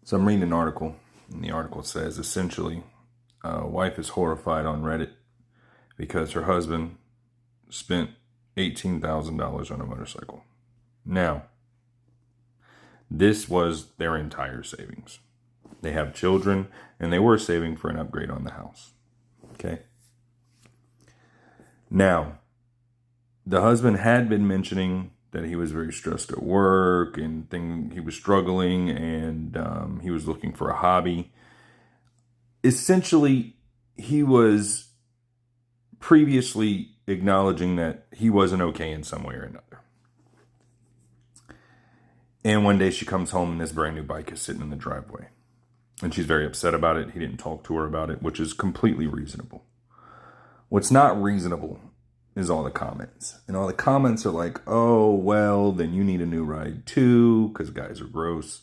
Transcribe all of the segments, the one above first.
So I'm reading an article, and the article says essentially, a wife is horrified on Reddit because her husband spent $18,000 on a motorcycle. Now, this was their entire savings. They have children, and they were saving for an upgrade on the house. Okay. Now, the husband had been mentioning that he was very stressed at work and he was struggling, and he was looking for a hobby. Essentially, he was previously acknowledging that he wasn't okay in some way or another. And one day she comes home and this brand new bike is sitting in the driveway. And she's very upset about it. He didn't talk to her about it, which is completely reasonable. What's not reasonable is all the comments. And all the comments are like, oh, well, then you need a new ride too, because guys are gross.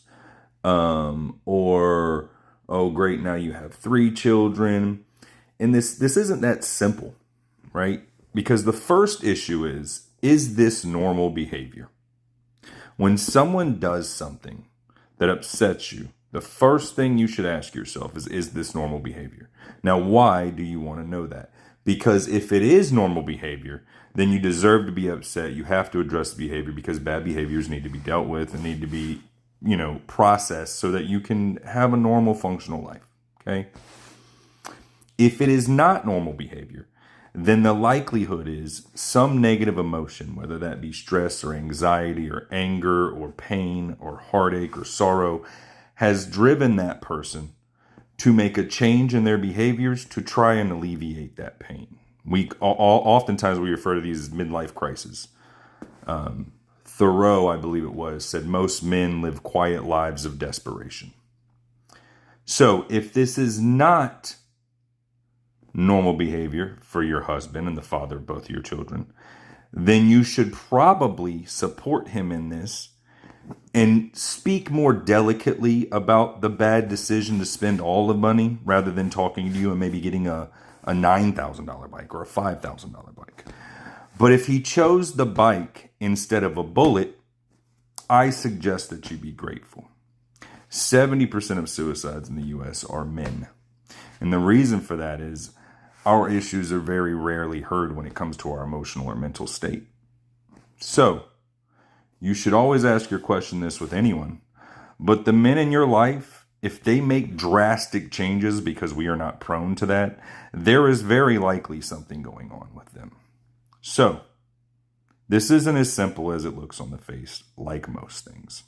Or, oh, great, now you have 3 children. And this isn't that simple, right? Because the first issue is this normal behavior? When someone does something that upsets you, the first thing you should ask yourself is this normal behavior? Now, why do you want to know that? Because if it is normal behavior, then you deserve to be upset. You have to address the behavior, because bad behaviors need to be dealt with and need to be, processed so that you can have a normal, functional life. Okay? If it is not normal behavior, then the likelihood is some negative emotion, whether that be stress or anxiety or anger or pain or heartache or sorrow, has driven that person to make a change in their behaviors to try and alleviate that pain. Oftentimes we refer to these as midlife crises. Thoreau, I believe it was, said most men live quiet lives of desperation. So if this is not normal behavior for your husband and the father of both your children, then you should probably support him in this and speak more delicately about the bad decision to spend all the money rather than talking to you and maybe getting a $9,000 bike or a $5,000 bike. But if he chose the bike instead of a bullet, I suggest that you be grateful. 70% of suicides in the U.S. are men. And the reason for that is our issues are very rarely heard when it comes to our emotional or mental state. So, you should always ask your question this with anyone. But the men in your life, if they make drastic changes, because we are not prone to that, there is very likely something going on with them. So, this isn't as simple as it looks on the face, like most things.